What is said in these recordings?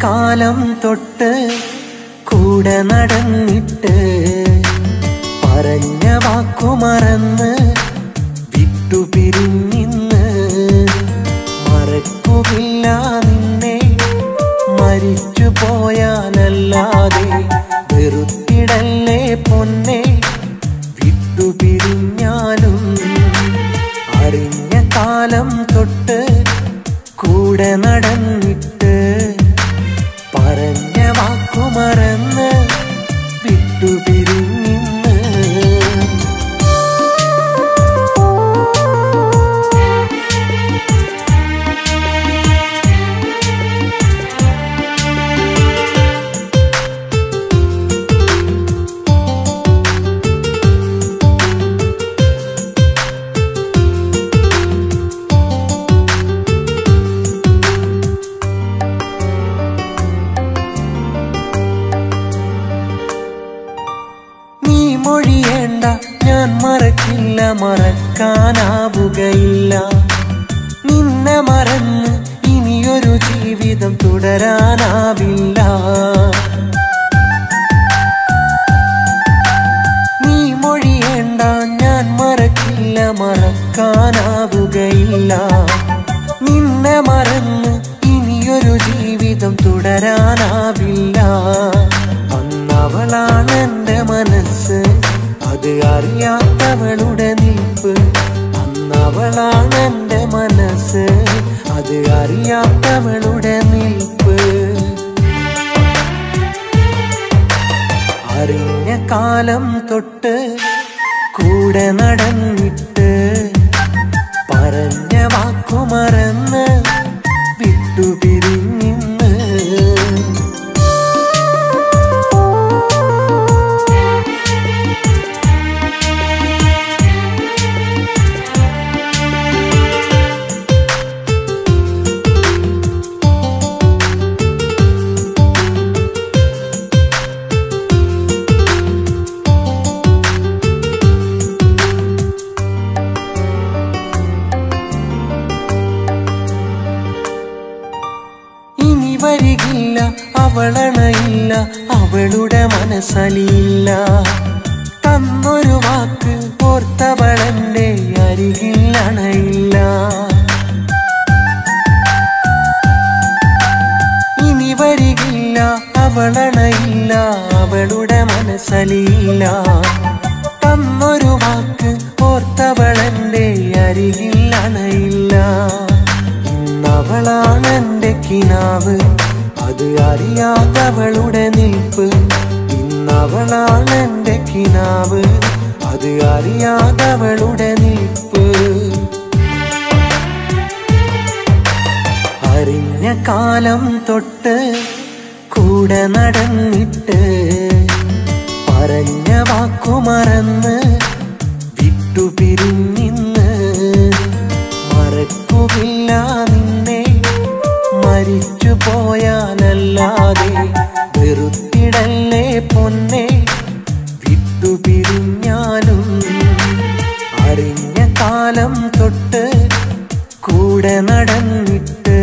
കാലം തൊട്ട് കൂടെ നടന്നിട്ട് പറഞ്ഞ വാക്കു മറന്ന് വിട്ടുപിരിഞ്ഞിന്ന് മറക്കുകില്ല നിന്നെ മരിച്ചു പോയാലല്ലാതെ വെറുത്തിടല്ലേ പൊന്നെ വിട്ടുപിരിഞ്ഞാലും അറിഞ്ഞ കാലം തൊട്ട് കൂടെ നടന്നിട്ട് പറഞ്ഞ വാക്കു മറന്ന് വിട്ടുപിരിഞ്ഞിന്ന് മൊഴിയേണ്ട ഞാൻ മറക്കില്ല മറക്കാനാവുകയില്ല നിന്നെ മറന്ന് ഇനിയൊരു ജീവിതം തുടരാനാവില്ല നീ മൊഴിയേണ്ട ഞാൻ മറക്കില്ല മറക്കാനാവുകയില്ല നിന്നെ മറന്ന് ഇനിയൊരു ജീവിതം തുടരാനാവില്ല അന്നവളാണ് എന്റെ മനസ്സ് അത് അറിയാത്തവളുടെ നിൽപ്പ് അന്നവളാണ് എന്റെ മനസ്സ് അത് അറിയാത്തവളുടെ നിൽപ്പ് അറിഞ്ഞ കാലം തൊട്ട് കൂടെ നടന്നിട്ട് പറഞ്ഞ വാക്കു മറന്ന് വിട്ടുപിരിഞ്ഞിന്ന് വരികില്ല അവളണയില്ല അവളുടെ മനസ്സലിയില്ല തന്നൊരു വാക്ക് ഓർത്തവളെന്റെ അരികിൽ അണയില്ല ഇനി വരികില്ല അവളണയില്ല അവളുടെ മനസ്സലിയില്ല തന്നൊരു വാക്ക് ഓർത്തവളെന്റെ അരികിൽ അണയില്ല അവളാണ് എന്റെ കിനാവ് അത് അറിയാത്തവളുടെ നിൽപ്പ് ഇന്നവളാണ് എന്റെ കിനാവ് അത് അറിയാത്തവളുടെ നിൽപ്പ് അറിഞ്ഞ കാലം തൊട്ട് കൂടെ നടന്നിട്ട് പറഞ്ഞ വാക്കു മറന്ന് വിട്ടുപിരിഞ്ഞിന്ന് മറക്കുകില്ല നിന്നെ മരിച്ചു പോയാലല്ലാതെ വെറുത്തിടല്ലേ പൊന്നെ വിട്ടുപിരിഞ്ഞാലും അറിഞ്ഞ കാലം തൊട്ട് കൂടെ നടന്നിട്ട്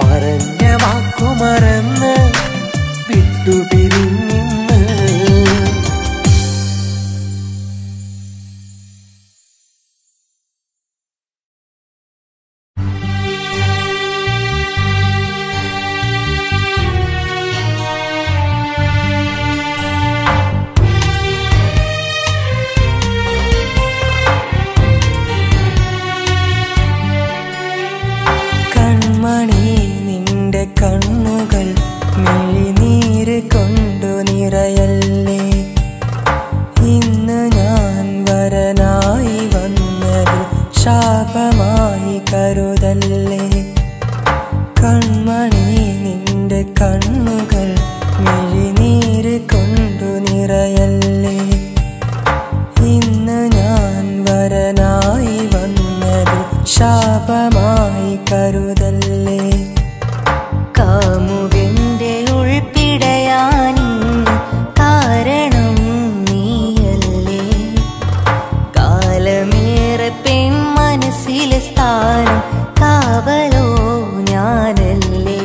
പറഞ്ഞ വാക്കു മറന്ന് വിട്ടുപിരിഞ്ഞിന്ന് കണ്ണുകൾ മിഴിനീര് കൊണ്ടു നിറയല്ലേ ഇന്ന് ഞാൻ വരനായി വന്നത് ശാപമായി കരുതല്ലേ കൺമണി നിന്റെ കണ്ണുകൾ മിഴിനീര് കൊണ്ടു നിറയല്ലേ ഇന്ന് ഞാൻ വരനായി വന്നത് ശാപമായി കരുതല്ലേ കാമുകന്റെ ഉൾപ്പിടയാനിന്ന് കാരണം നീയല്ലേ കാലമേറെ പെൺ മനസ്സിലെ സ്ഥാനം കാവലോ ഞാനല്ലേ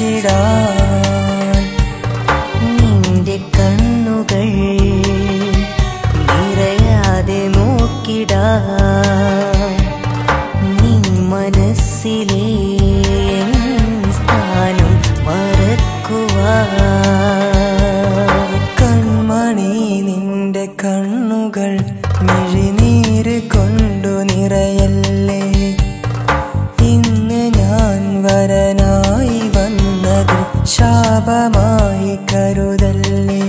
ഒളിച്ചിടാൻ നിന്റെ കണ്ണുകൾ നിറയാതെ നോക്കിടാൻ നിൻ മനസ്സിലെ സ്ഥാനം മറക്കുവാൻ കൺമണി നിന്റെ കണ്ണുകൾ മിഴിനീര് കൊണ്ടു നിറയല്ലേ ഇന്ന് ഞാൻ വരനായി വന്നത് ശാപമായി കരുതല്ലേ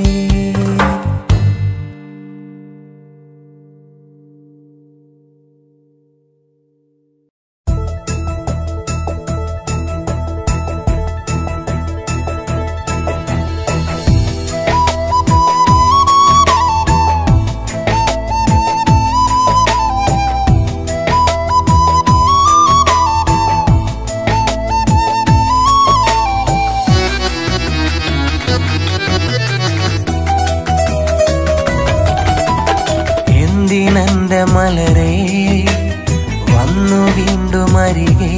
എന്തിനെന്റെ മലരേ വന്നു വീണ്ടും അരികെ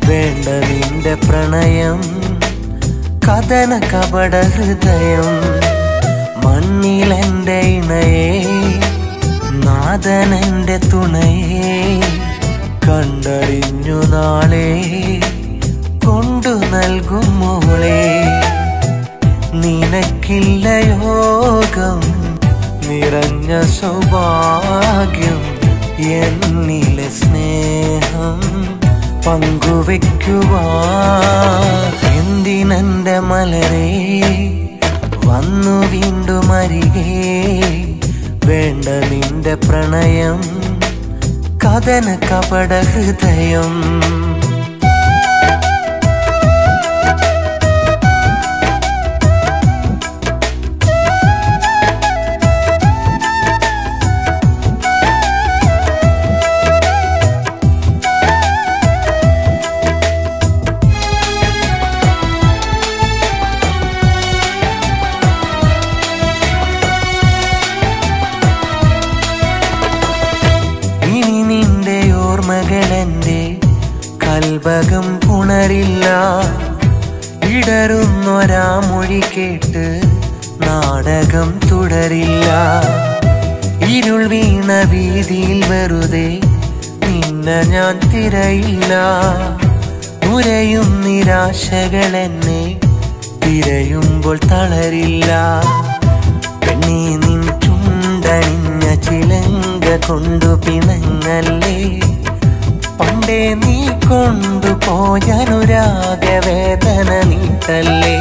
വേണ്ട നിന്റെ പ്രണയം കഥന കപട ഹൃദയം മണ്ണിലെന്റെ ഇണയെ നാഥനെന്റെ തുണയെ കണ്ടറിഞ്ഞു നാളെ കൊണ്ടു നൽകും മോളെ നിനക്കില്ല യോഗം നിറഞ്ഞ സൗഭാഗ്യം എന്നിലെ സ്നേഹം പങ്കുവെക്കുവാൻ എന്തിനെന്റെ മലരേ വന്നു വീണ്ടും അരികെ വേണ്ട നിന്റെ പ്രണയം കഥന കപട ഹൃദയം മകളെന്റെ കൽബകം പുണരില്ല ഇടറുന്നൊരാ മൊഴി കേട്ട് നാടകം തുടരില്ല ഇരുൾ വീണ വീതിയിൽ വെറുതെ നിന്നെ ഞാൻ തിരയില്ല ഉരയും നിരാശകളെന്നെ തിരയുമ്പോൾ തളരില്ല പെണ്ണേ നിൻ ചുണ്ടണിഞ്ഞ ചിലങ്ക കൊണ്ടു പിണങ്ങല്ലേ പണ്ടേ നീ കൊണ്ടുപോയനുരാഗവേദന നീട്ടല്ലേ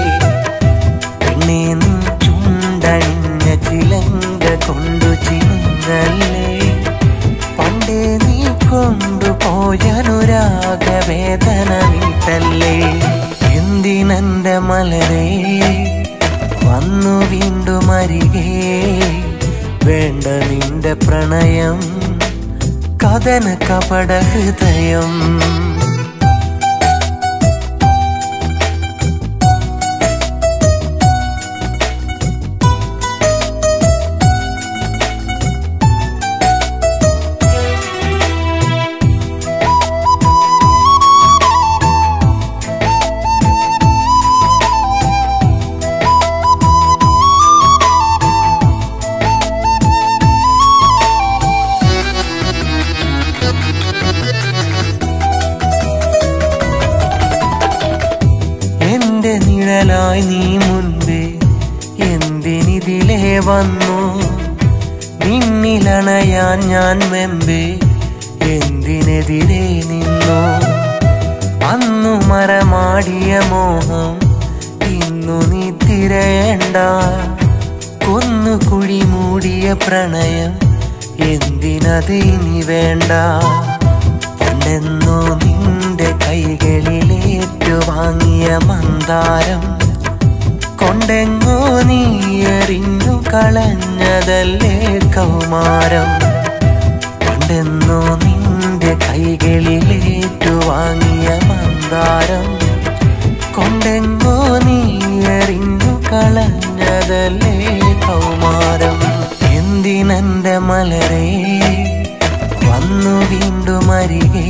പെണ്ണേ നിൻ ചുണ്ടണിഞ്ഞ ചിലങ്ക കൊണ്ടു ചിണങ്ങല്ലേ പണ്ടേ നീ കൊണ്ടുപോയനുരാഗവേദന നീട്ടല്ലേ എന്തിനെന്റെ മലരേ വന്നു വീണ്ടും അരികെ വേണ്ട നിന്റെ പ്രണയം കഥന കപട ഹൃദയം നിഴലായി നീ മുൻപേ എന്തിനിതിലേ വന്നു നിന്നിലണയാൻ ഞാൻ വെമ്പേ എന്തിനെതിരെ നിന്നു അന്നു മരമാടിയ മോഹം ഇന്നു നീ തിരയേണ്ട കൊന്നുകുഴി മൂടിയ പ്രണയം എന്തിനത് ഇനി വേണ്ട പണ്ടെന്നോ നിന്റെ കൈകളിലേറ്റു വാങ്ങിയ മന്ദാരം കൊണ്ടെങ്ങോ നീ എറിഞ്ഞു കളഞ്ഞതല്ലേ കൗമാരം പണ്ടെന്നോ നിന്റെ കൈകളിലേറ്റു വാങ്ങിയ മന്ദാരം കൊണ്ടെങ്ങോ നീ എറിഞ്ഞു കളഞ്ഞതല്ലേ കൗമാരം എന്തിനെന്റെ മലരേ വന്നു വീണ്ടും അരികെ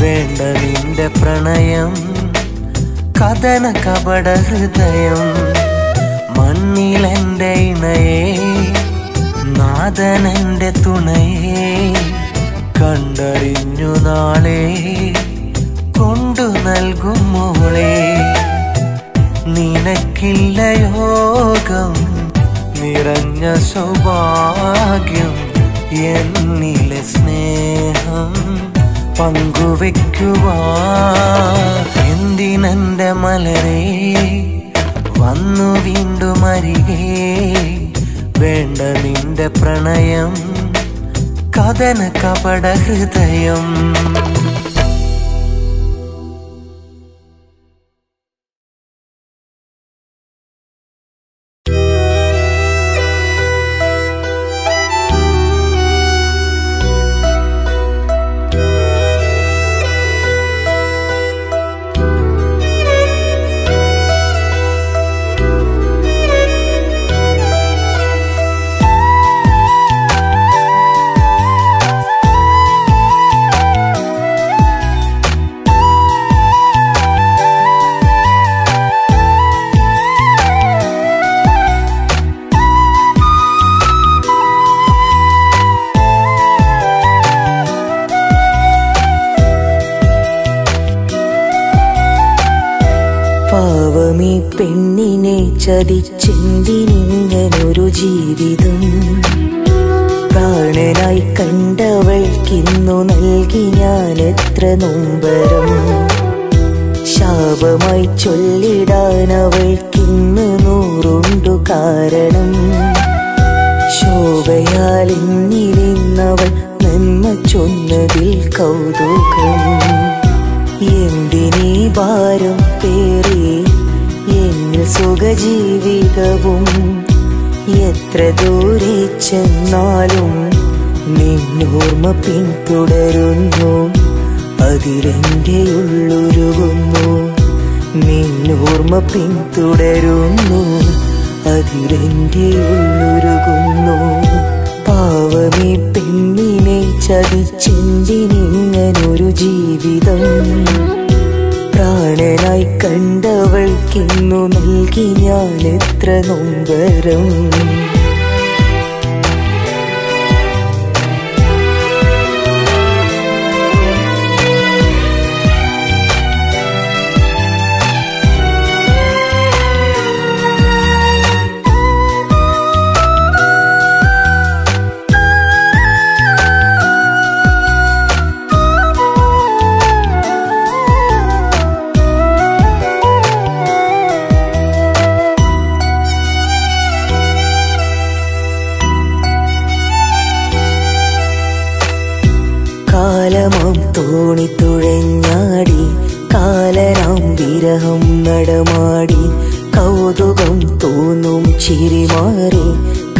വേണ്ട നിന്റെ പ്രണയം കഥന കപട ഹൃദയം മണ്ണിലെന്റെ ഇണയെ നാഥനെന്റെ തുണയെ കണ്ടറിഞ്ഞു നാളെ കൊണ്ടു നൽകും മോളെ നിനക്കില്ല യോഗം നിറഞ്ഞ സൗഭാഗ്യം എന്നിലെ സ്നേഹം പങ്കുവെക്കുവാൻ എന്തിനെന്റെ മലരെ വന്നു വീണ്ടും അരികെ വേണ്ട നിന്റെ പ്രണയം കഥന കപട ഹൃദയം പാവമീ പെണ്ണിനെ ചതിച്ചെന്തിനിങ്ങനൊരു ജീവിതം പ്രാണനായി കണ്ടവൾക്കിന്നു നൽകി ഞാൻ എത്ര നൊമ്പരം ശാപമായി ചൊല്ലിടാൻ അവൾക്കിന്ന് 100 കാരണം ശോഭയാൽ എന്നിലിന്നവൾ നന്മ ചൊന്നതിൽ കൗതുകം എന്തിനീ ഭാരം പേറി എന്നിൽ സുഖജീവിതവും എത്ര ദൂരെ ചെന്നാലും നിന്നോർമ്മ പിന്തുടരുന്നു അതിലെന്റെ ഉള്ളുരുകുന്നു നിന്നോർമ്മ പിന്തുടരുന്നു അതിലെന്റെ ഉള്ളുരുകുന്നു പാവമീ പെണ്ണിനെ ചതിച്ചെന്തിനിങ്ങനൊരു ജീവിതം പ്രാണനായി കണ്ടവൾക്കിന്നു നൽകി ഞാൻ എത്ര നൊമ്പരം കാലമാം തോണി തുഴഞ്ഞാടി കാലനാം വിരഹം നടമാടി കൗതുകം തോന്നും ചിരിമാറി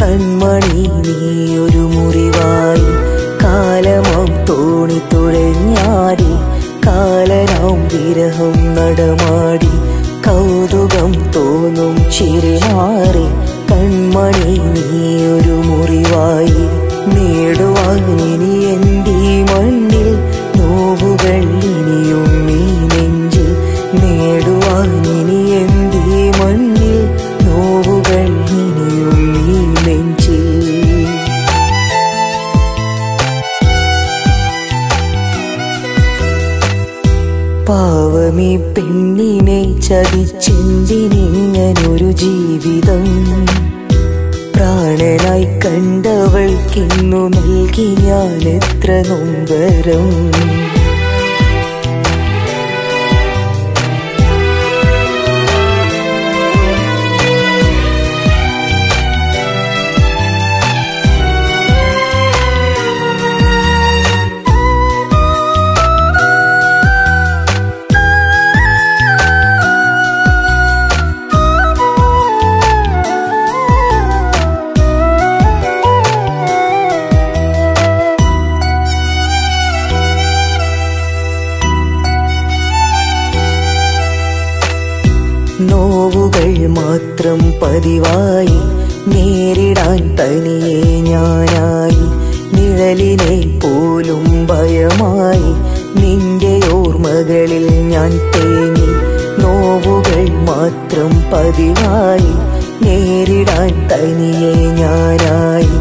കൺമണി നീയൊരു മുറിവായി കാലമാം തോണി തുഴഞ്ഞാടി കാലനാം വിരഹം നടമാടി കൗതുകം തോന്നും ചിരിമാറി കൺമണി നീയൊരു മുറിവായി നേടുവാനിനി എന്തീ മണ്ണിൽ നോവുകൾ ഇനിയും നീ നെഞ്ചിൽ നേടുവാനിനി എന്തീ മണ്ണിൽ നോവുകൾ ഇനിയും നീ നെഞ്ചിൽ പാവമീ പെണ്ണിനെ ചതിച്ചെന്തിനിങ്ങനൊരു ജീവിതം പ്രാണനായി കണ്ടവൾക്കിന്നു നൽകി ഞാൻ എത്ര നൊമ്പരം നോവുകൾ മാത്രം പതിവായി നേരിടാൻ തനിയെ ഞാനായി നിഴലിനെ പോലും ഭയമായി നിന്റെ ഓർമ്മകളിൽ ഞാൻ തേങ്ങി നോവുകൾ മാത്രം പതിവായി നേരിടാൻ തനിയെ ഞാനായി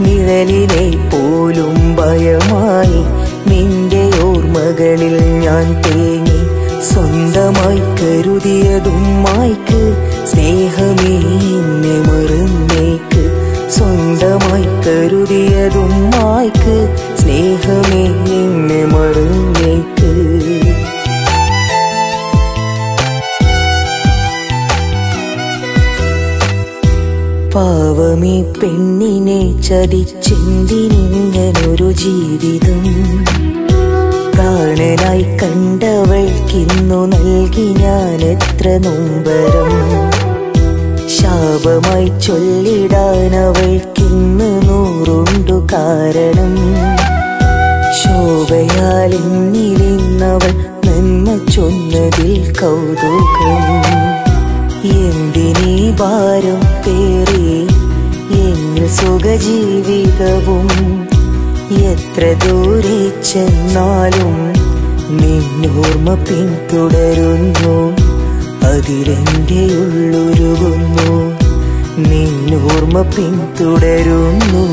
നിഴലിനെ പോലും ഭയമായി നിന്റെ ഓർമ്മകളിൽ ഞാൻ തേങ്ങി സ്വന്തമായി കരുതിയതും മായ്ക്ക് സ്നേഹമേ എന്നെ മറന്നേക്ക് സ്വന്തമായി കരുതിയതും മായ്ക്ക് സ്നേഹമേ എന്നെ മറന്നേക്ക് പാവമീ പെണ്ണിനെ ചതിച്ചെന്തിനിങ്ങനൊരു ജീവിതം പ്രാണനായി കണ്ടവൾക്കിന്നു നൽകി ഞാൻ എത്ര നൊമ്പരം ശാപമായി ചൊല്ലിടാൻ അവൾക്കിന്ന് 100 കാരണം ശോഭയാൽ എന്നിലിന്നവൾ നന്മ ചൊന്നതിൽ കൗതുകം എന്തിനീ ഭാരം പേറി എന്നിൽ സുഖജീവിതവും എത്ര ദൂരെ ചെന്നാലും നിന്നോർമ്മ പിന്തുടരുന്നു അതിലെന്റെ ഉള്ളുരുകുന്നു നിന്നോർമ്മ പിന്തുടരുന്നു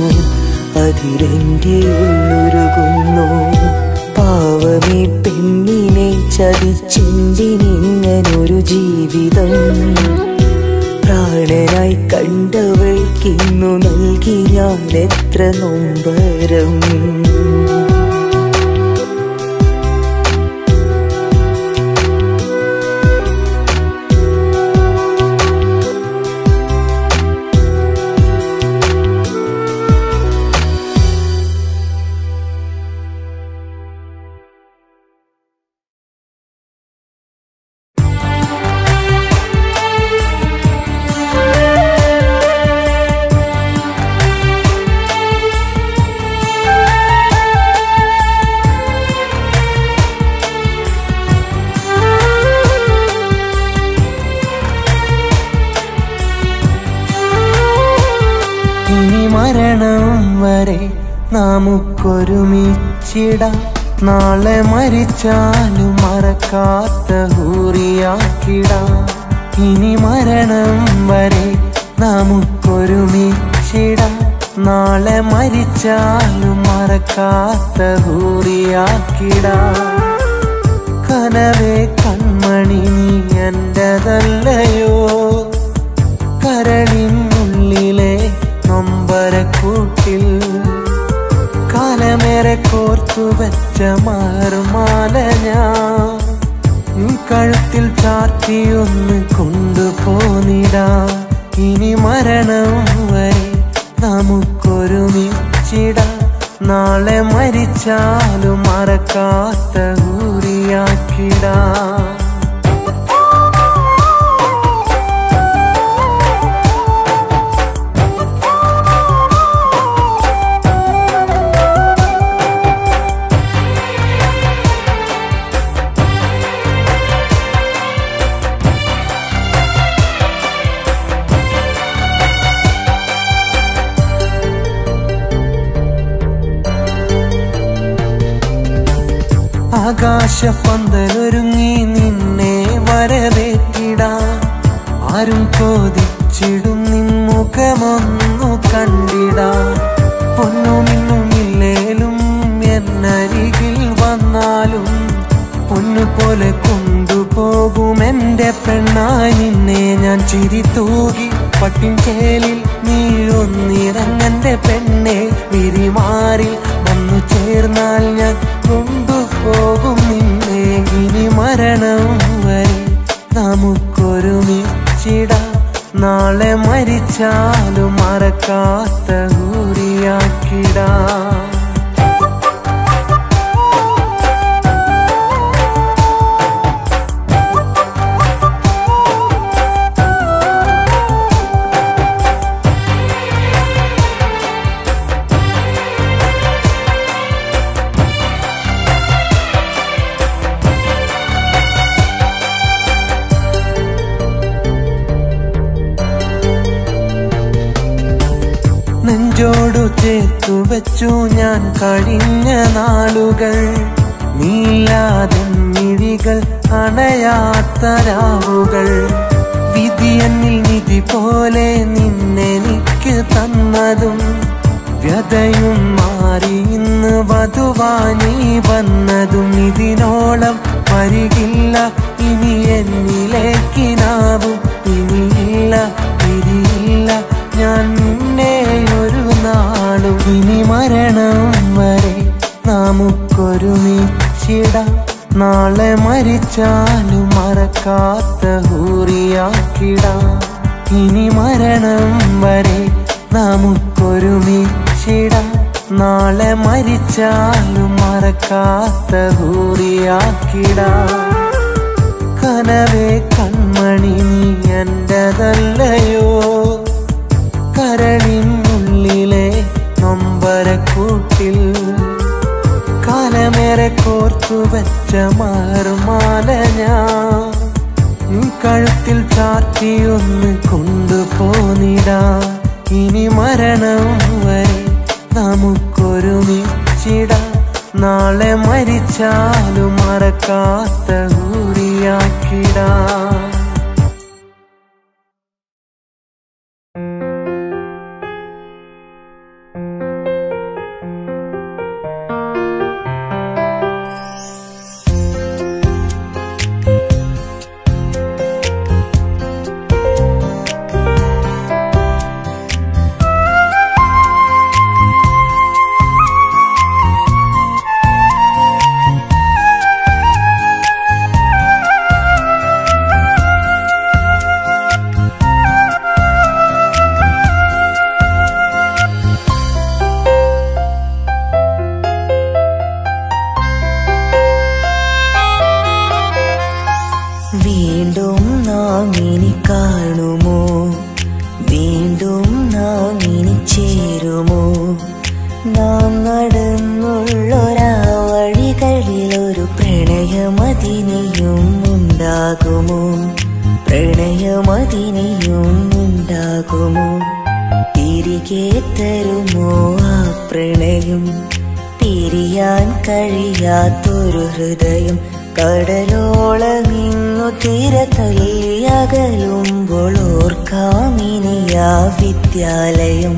അതിലെന്റെ ഉള്ളുരുകുന്നു പാവമീ പെണ്ണിനെ ചതിച്ചെന്തിനിങ്ങനൊരു ജീവിതം പ്രാണനായി കണ്ടവൾക്കിന്നു നൽകി ഞാൻ എത്ര നൊമ്പരം മരണം വരെ നമുക്കൊരുമിച്ചിടാം നാളെ മരിച്ചാലും മറക്കാത്ത ഹൂറിയാക്കിടാം ഇനി മരണം വരെ നമുക്കൊരുമിച്ചിടാം നാളെ മരിച്ചാലും മറക്കാത്ത ഹൂറിയാക്കിടാം കനവേ കൺമണി നീ എന്റെതല്ലയോ കരളിനുള്ളിലെ നൊമ്പരക്കൂട്ടിൽ കാലമേറെ കോർത്തു വെച്ച മാറുമാല ഞാൻ കഴുത്തിൽ ചാർത്തിയൊന്ന് കൊണ്ടുപോന്നിടാം ഇനി മരണം വരെ നമുക്കൊരുമിച്ചിടാം നാളെ മരിച്ചാലും മറക്കാത്ത ഹൂറിയാക്കിടാം ആകാശപ്പന്തലൊരുങ്ങി നിന്നെ വരവേറ്റിടാൻ ആരും ചോദിച്ചിടും നിൻ മുഖമൊന്നു കണ്ടിടാൻ പൊന്നുമിന്നുമില്ലേലും എന്നരികിൽ വന്നാലും പൊന്നുപോലെ കൊണ്ടുപോകും എന്റെ പെണ്ണായി നിന്നെ ഞാൻ ചിരി തൂകി പട്ടിൻ ചേലിൽ നീയൊന്നിറങ്ങന്റെ പെണ്ണെ വിരിമാറിൽ വന്നു ചേർന്നാൽ ഞാൻ കൊണ്ടുപോകും നിന്നെ ഇനി മരണം വരെ നമുക്കൊരുമിച്ചിടാം നാളെ മരിച്ചാലും മറക്കാത്ത ഹൂറിയാക്കിടാം നെഞ്ചോടു ചേർത്തു വെച്ചു ഞാൻ കഴിഞ്ഞ നാളുകൾ നീലാതെ മിഴികൾ അണയാത്ത രാവുകൾ വിധിയെന്നിൽ നിധി പോലെ നിന്നെനിക്ക് തന്നതും വ്യതയും മാറി ഇന്ന് വധുവാനീ വന്നതും ഇതിനോളം വരികില്ല ഇനി എന്നിലേക്കിനാവും ഇനിയില്ല തിരിയില്ല ഞാൻ നിന്നെ ഒരു നാളും ഇനി മരണം വരെ നമുക്കൊരുമിച്ചിടാം നാളെ മരിച്ചാലും മറക്കാത്ത ഹൂറിയാക്കിടാം ഇനി മരണം വരെ നമുക്കൊരുമിച്ചിടാം നാളെ മരിച്ചാലും മറക്കാത്ത ഹൂറിയാക്കിടാം കനവേ കൺമണി നീ എന്റെതല്ലയോ കരളിനുള്ളിലെ നൊമ്പരക്കൂട്ടിൽ കാലമേറെ കോർത്തു വെച്ച മാറുമാല ഞാൻ കഴുത്തിൽ ചാർത്തിയൊന്ന് കൊണ്ടുപോന്നിടാം ഇനി മരണം വരെ നമുക്കൊരുമിച്ചിടാം നാളെ മരിച്ചാലും മറക്കാത്ത ഹൂറിയാക്കിടാം വീണ്ടും നാം ഇനി കാണുമോ വീണ്ടും നാം ഇനി ചേരുമോ നാം നടന്നുള്ളൊരാ വഴികളിൽ ഒരു പ്രണയമതിനിയും ഉണ്ടാകുമോ പ്രണയമതിനിയും ഉണ്ടാകുമോ തിരികെ തരുമോ ആ പ്രണയം പിരിയാൻ കഴിയാത്തൊരു ഹൃദയം കടലോളമിന്നു തിര തല്ലിയകലുമ്പോൾ ഓർക്കാമിനിയാ വിദ്യാലയം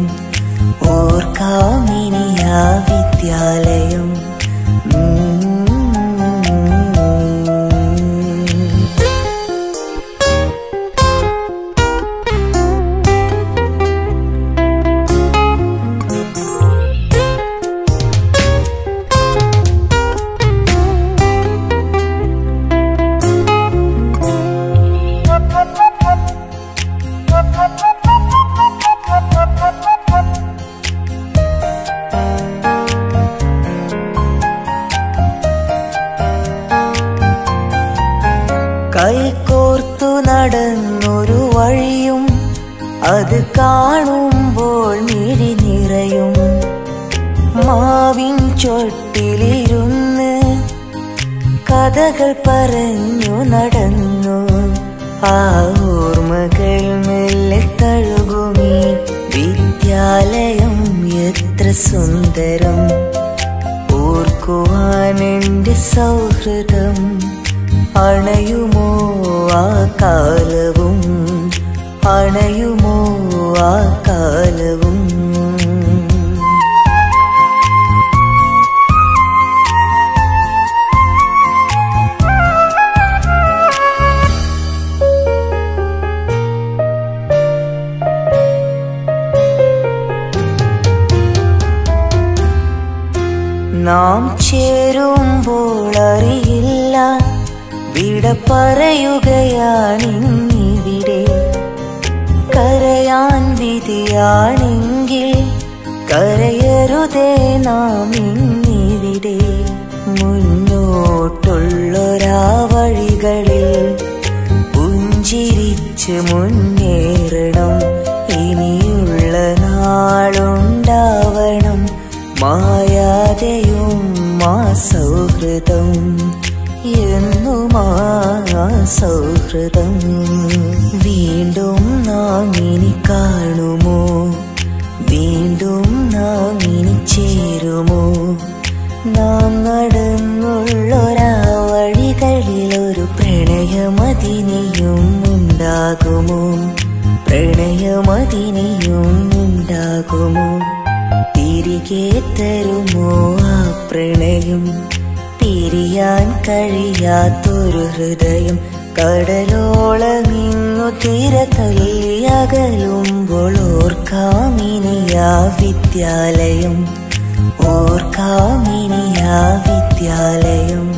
ഓർക്കാമിനിയാ വിദ്യാലയം കൈകോർത്തു നടന്നൊരു വഴിയും അത് കാണുമ്പോൾ മിഴി നിറയും മാവിൻ ചൊട്ടിലിരുന്ന് കഥകൾ പറഞ്ഞു നടന്നു ആ ഓർമ്മകൾ മെല്ലെ തഴുകുമീ വിദ്യാലയം എത്ര സുന്ദരം ഓർക്കുവാൻ എൻ്റെ സൗഹൃദം അണയുമോ ആ കാലവും അണയുമോ ആ കാലവും നാം ചേരുമ്പോൾ അറിയില്ല വിട പറയുകയാണിന്നിവിടെ കരയാൻ വിധിയാണെങ്കിൽ കരയരുതേ നാം ഇന്നിവിടെ മുന്നോട്ടുള്ളൊരാ വഴികളിൽ പുഞ്ചിരിച്ച് മുന്നേറണം ഇനിയുള്ള നാളുണ്ടാവണം മായാതെയും ആ സൗഹൃദം എന്നും ആ സൗഹൃദം വീണ്ടും നാം ഇനി കാണുമോ വീണ്ടും നാം ഇനി ചേരുമോ നാം നടന്നുള്ള പ്രണയമതിനെയും ഉണ്ടാകുമോ, പ്രണയമതിനെയും ഉണ്ടാകുമോ? തിരികെ തരുമോ ആ പ്രണയം, പിരിയാൻ കഴിയാത്തൊരു ഹൃദയം? കടലോളമിങ്ങു തിര തള്ളിയകലുമ്പോൾ ഓർക്കാമിനിയാ വിദ്യാലയം, ഓർക്കാമിനിയാ വിദ്യാലയം.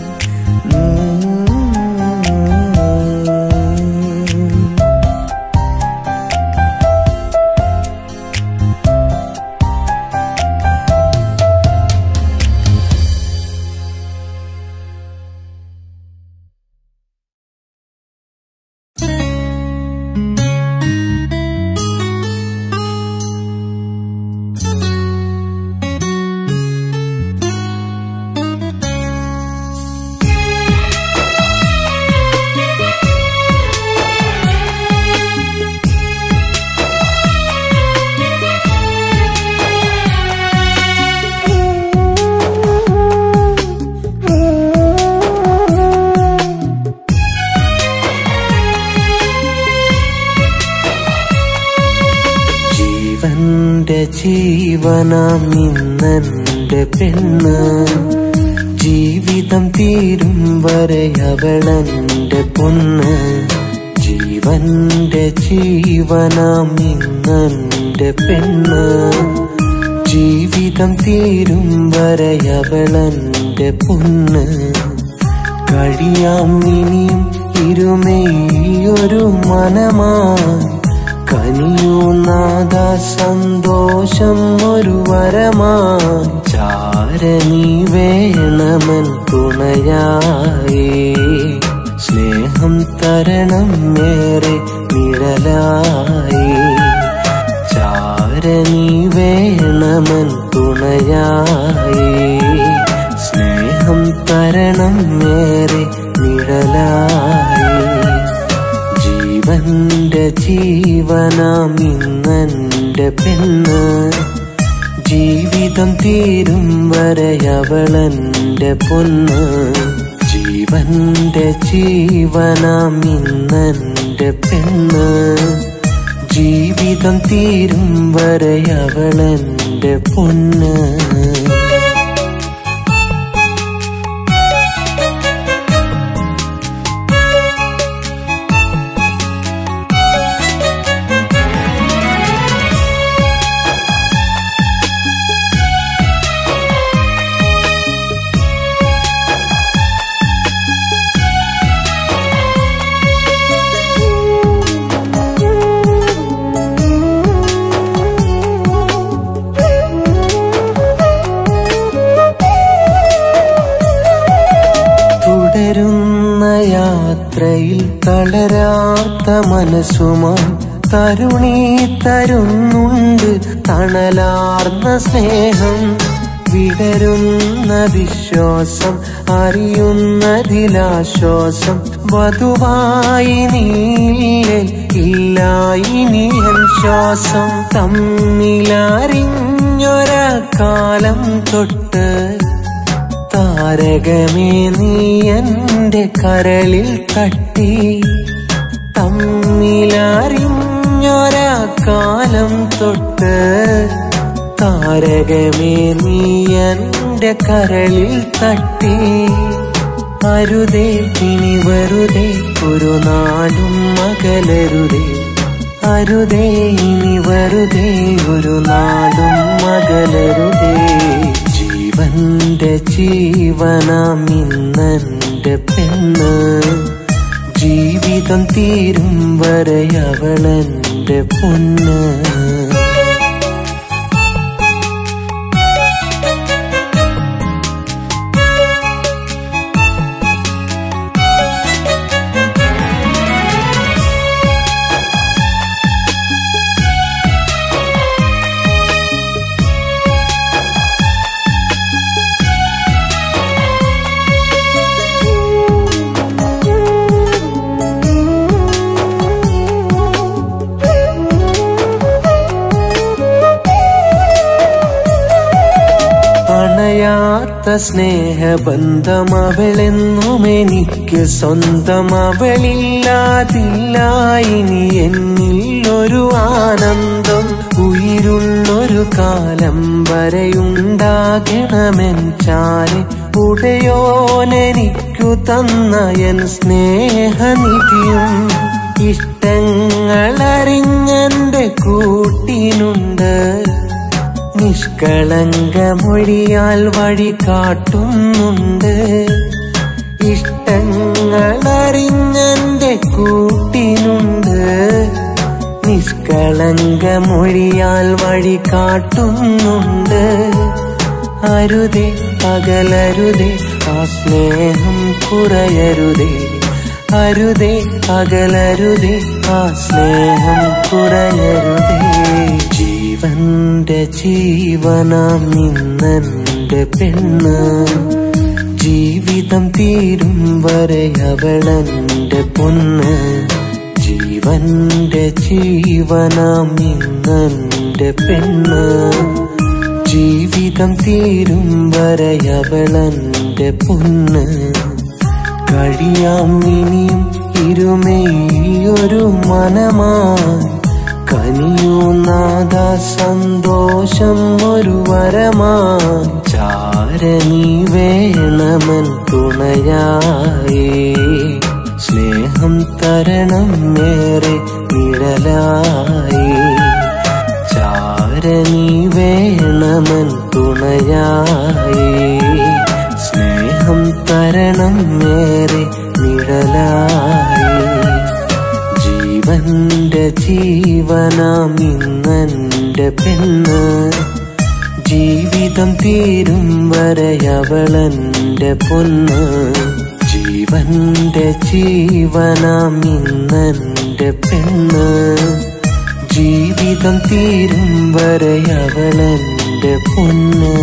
ജീവനാം ഇന്നെന്റെ പെണ്ണ്, ജീവിതം തീരും വരെ അവളെന്റെ പൊന്ന്. ജീവന്റെ ജീവനാം ഇന്നെന്റെ പെണ്ണ്, ജീവിതം തീരും വരെ അവളെന്റെ പൊന്ന്. കഴിയാം ഇനിയും ഇരുമേയൊരു മനമായി, കനിയൂ നാദ സന്തോഷം ഒരു വരമായി. ചാരനീ വേണമെൻ തുണയായി, സ്നേഹം തരണം ഏറെ നിഴലായി. ചാരനീ വേണമെൻ തുണയായി, സ്നേഹം തരണം ഏറെ നിഴലായി. ജീവന്റെ ജീവനാം ഇന്നെന്റെ പെണ്ണ്, ജീവിതം തീരും വരെ അവളെന്റെ പൊന്ന്. ജീവന്റെ ജീവനാം ഇന്നെന്റെ പെണ്ണ്, ജീവിതം തീരും വരെ അവളെന്റെ പൊന്ന്. യാത്രയിൽ തളരാത്ത മനസ്സുമായി തരുണി തരുന്നുണ്ട് തണലാർന്ന സ്നേഹം. വിടരുന്ന വിശ്വാസം അറിയുന്നതിലാശ്വാസം, വധുവായി നീലേ ഇല്ല ഇനിയൻ ശ്വാസം. തമ്മിലറിഞ്ഞൊരാ കാലം തൊട്ട് താരകമേ നീ എന്റെ കരളിൽ തട്ടി. തമ്മിലറിഞ്ഞൊരാ കാലം തൊട്ട് താരകമേ നീ എന്റെ കരളിൽ തട്ടി. അരുതേ ഇനി വെറുതെ ഒരു നാളും അകലരുതേ, അരുതേ ഇനി വെറുതെ ഒരു നാളും അകലരുതേ. ജീവന്റെ ജീവനാം ഇന്നെന്റെ പെണ്ണ്, ജീവിതം തീരും വരെ അവളെന്റെ പൊന്ന്. സ്നേഹബന്ധം അവളെന്നും എനിക്ക് സ്വന്തം. അവളില്ലാതില്ല ഇനി എന്നിൽ ഒരു ആനന്ദം. ഉയിരുള്ളൊരു കാലം വരെയുണ്ടാകണമെൻ ചാരെ ഉടയോനെനിക്കു തന്ന എൻ സ്നേഹനിധിയും. ഇഷ്ടങ്ങളറിഞ്ഞെന്റെ കൂട്ടിനുണ്ട്, നിഷ്കളങ്കമൊഴിയാൽ വഴി കാട്ടുന്നുണ്ട്. ഇഷ്ടങ്ങളറിഞ്ഞെന്റെ കൂട്ടിനുണ്ട്, നിഷ്കളങ്കമൊഴിയാൽ വഴി കാട്ടുന്നുണ്ട്. അരുതേ അകലരുതേ ആ സ്നേഹം കുറയരുതേ. അരുതേ അകലരുതേ ആ സ്നേഹം കുറയരുതേ. ജീവന്റെ ജീവനാം ഇന്നെന്റെ പെണ്ണ്, ജീവിതം തീരും വരെ അവളെന്റെ പൊന്ന്. ജീവന്റെ ജീവനാം ഇന്നെന്റെ പെണ്ണ്, ജീവിതം തീരും വരെ അവളെന്റെ പൊന്ന്. കഴിയാം ഇനിയും ഇരുമേയൊരു മനമായി, കനിയൂ നാദ സന്തോഷം ഒരു വരമായി. ചാരനീ വേണമൻ തുണയായി, സ്നേഹം തരണം ഏറെ നിഴലായി. ചാരനീ വേണമൻ തുണയായി, സ്നേഹം തരണം ഏറെ നിഴലായി. ജീവന്റെ ജീവനാം ഇന്നെന്റെ പെണ്ണ്, ജീവിതം തീരും വരെ അവളെന്റെ പൊന്ന്. ജീവന്റെ ജീവനാം ഇന്നെന്റെ പെണ്ണ്, ജീവിതം തീരും വരെ അവളെന്റെ പൊന്ന്.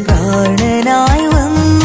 പ്രാണനായി വന്ന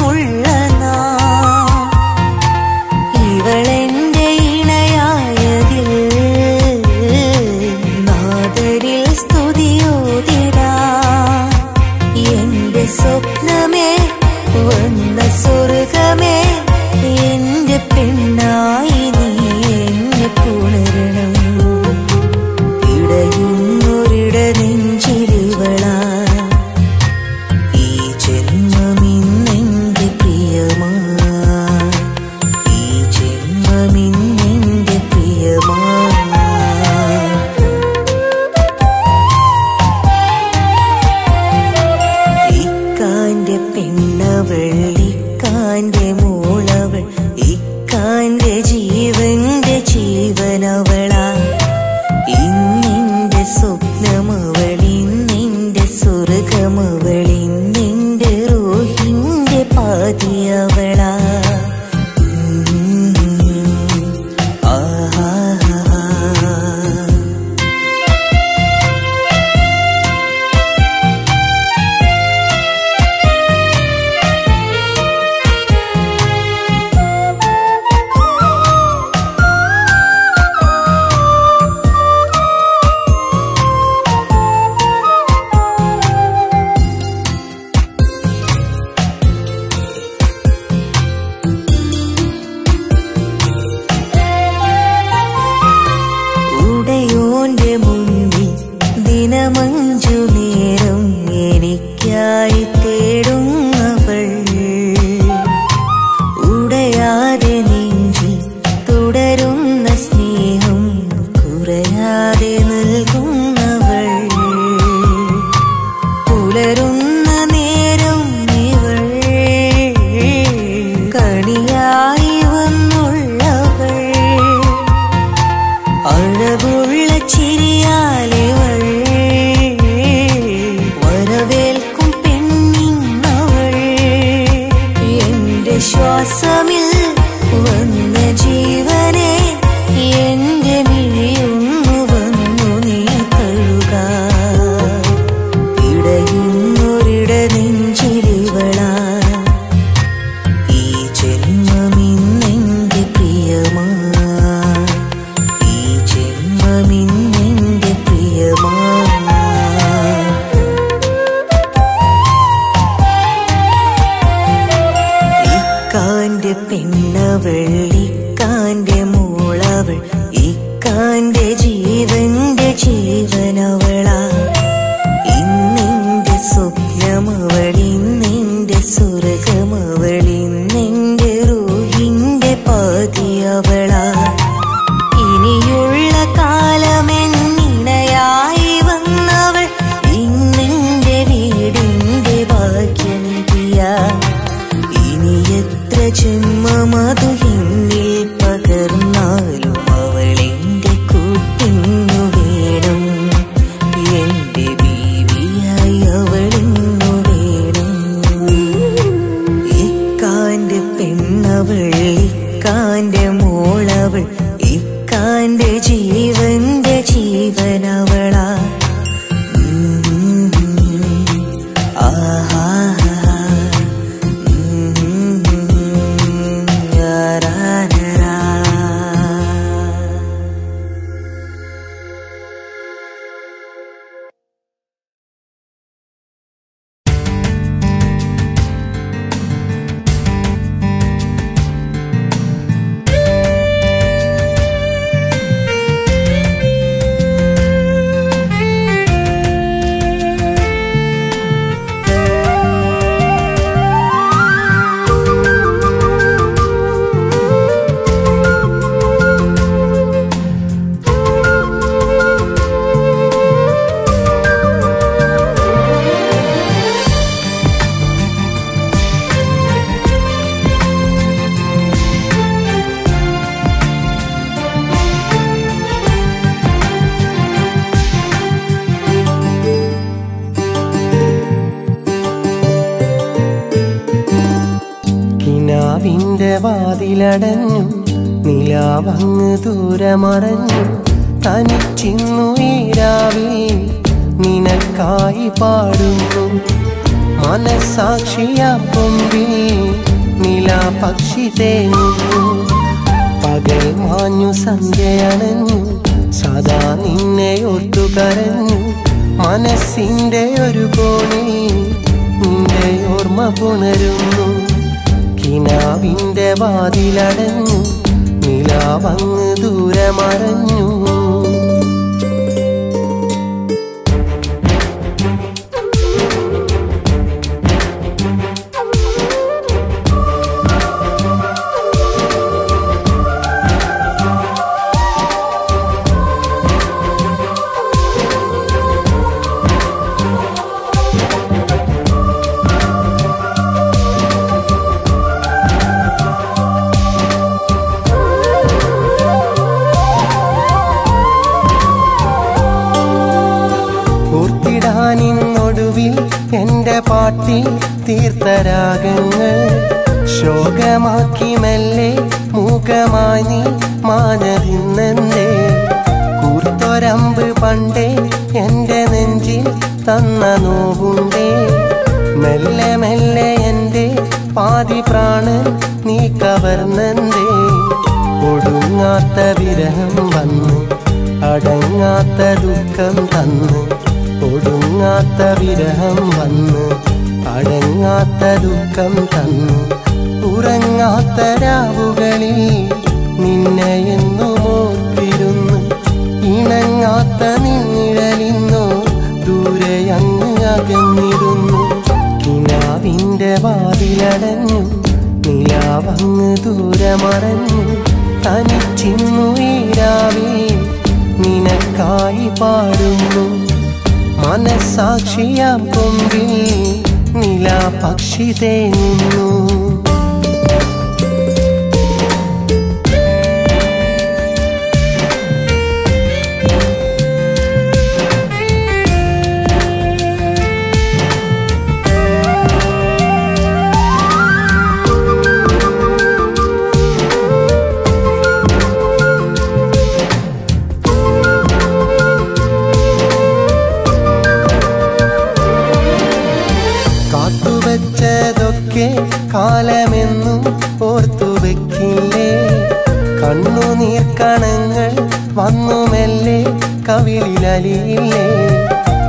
മിഴിയൊന്നു വന്നു നീ തഴുകാൻ ഇടയുന്നൊരിട നെഞ്ചിലിവളാ ഈ ജന്മമിന്നെന്റെ പ്രിയമാ ഈ ജന്മമിന്നെന്റെ പ്രിയമാ ഇക്കാന്റെ പെണ്ണവൾ ഇക്കാന്റെ മോളവൾ ഇക്കാന്റെ ജീവന്റെ ജീവനവളാ ഇന്നെന്റെ സ്വപ്നമവൾ ഇന്നെന്റെ സ്വർഗമവൾ ഇന്നെന്റെ റൂഹിന്റെ പാതിയവളാ ഇനിയുള്ള കാലമെന്നിണയായി വന്നവൾ ഇന്നെന്റെ വീടിന്റെ ഭാഗ്യനിധിയാ ഇനി എത്ര ജന്മമതു എന്നിൽ പകർന്നാലും അവളെന്റെ കൂട്ടിന്നു വേണം എന്റെ ബീവിയായി അവളിന്നു വേണം ഇക്കാന്റെ പെണ്ണവൾ ഇക്കാന്റെ മോളവൾ ഇക്കാന്റെ ജീവന്റെ ജീവനവളാ ആഹാ നിലാവിന്റെ വാതിലടഞ്ഞു നിലാവങ്ങ് ദൂരമറഞ്ഞു തനിച്ചിന്നു ഈ രാവിൽ നിനക്കായി പാടുന്നു മനസാക്ഷിയാ കൊമ്പിൽ നിലാപക്ഷി തേങ്ങുന്നു പകൽ മാഞ്ഞു സന്ധ്യയണഞ്ഞു സദാ നിന്നെ ഓർത്തു കരഞ്ഞു മനസ്സിന്റെ ഒരു കോണിൽ നിന്റെ ഓർമ്മ പുണരുന്നു കിനാവിന്റെ വാതിലടഞ്ഞു നിലാവങ്ങ് ദൂരമറഞ്ഞു ൊടുവിൽ എന്റെ പാട്ടിൽ തീർത്ഥരാഗങ്ങൾ ശോകമാക്കി മെല്ലെ മൂകമായി നീ മാനതിന്നെന്തേ കൂർത്തൊരമ്പ് പണ്ടേ എന്റെ നെഞ്ചിൽ തന്ന നോവുണ്ടേ മെല്ലെ മെല്ലെ എന്റെ പാതി പ്രാണൻ നീ കവർന്നെന്തേ ഒടുങ്ങാത്ത വിരഹം വന്ന് അടങ്ങാത്ത ദുഃഖം തന്ന് ഒടുങ്ങാത്ത വിരഹം വന്ന് അടങ്ങാത്ത ദുഃഖം തന്നു ഉറങ്ങാത്ത രാവുകളിൽ നിന്നെ എന്നു മോർത്തിരുന്നു ഇണങ്ങാത്ത നിന്നിഴലിന്നോ ദൂരെ അങ്ങ് അകന്നിരുന്നു കിനാവിന്റെ വാതിലടഞ്ഞു നിലാവങ്ങ് ദൂരമറഞ്ഞു തനിച്ചിന്നു ഈ രാവിൽ നിനക്കായി പാടുന്നു മനസാക്ഷിയാം കൊമ്പിൽ നിലാപക്ഷി തേങ്ങുന്നു സ്വരങ്ങൾ വന്നു മെല്ലെ കവിളിലലിയില്ലേ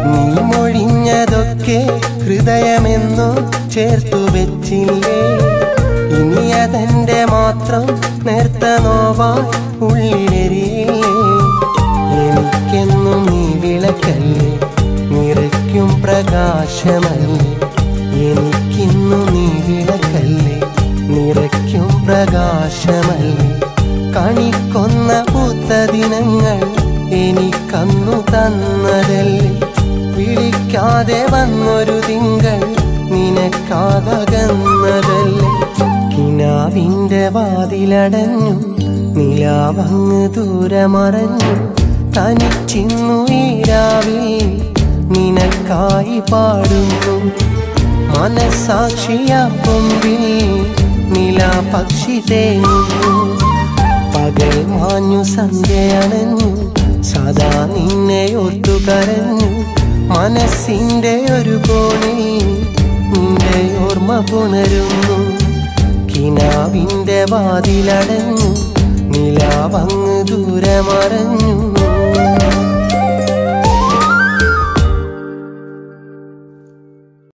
നീ മൊഴിഞ്ഞതൊക്കെ ഹൃദയമെന്നോ ചേർത്തു വെച്ചില്ലേ ഇനി അതെന്റെ മാത്രം നേർത്ത നോവാ ഉള്ളിലെരിയില്ലേ എനിക്കെന്നും നീ വിളക്കല്ലേ നിറയ്ക്കും പ്രകാശമല്ലേ എനിക്കിന്നു നീ വിളക്കല്ലേ നിറയ്ക്കും പ്രകാശമല്ലേ കണിക്കൊന്ന പൂത്ത ദിനങ്ങൾ എനിക്കന്നു തന്നതല്ലേ വിളിക്കാതെ വന്നൊരു തിങ്കൾ നിനക്കാതകന്നതല്ലേ കിനാവിന്റെ വാതിലടഞ്ഞു നിലാവങ്ങ് ദൂരമറഞ്ഞു തനിച്ചിന്നു ഈ രാവിൽ നിനക്കായി പാടുന്നു മനസാക്ഷിയാ കൊമ്പിൽ നിലാപക്ഷി തേങ്ങുന്നു പകൽ മാഞ്ഞു സന്ധ്യയണഞ്ഞു സദാ നിന്നെ ഓർത്തു കരഞ്ഞു മനസ്സിന്റെ ഒരു കോണിൽ നിന്റെ ഓർമ്മ പുണരുന്നു കിനാവിന്റെ വാതിലടഞ്ഞു നിലാവങ്ങ് ദൂരമറഞ്ഞു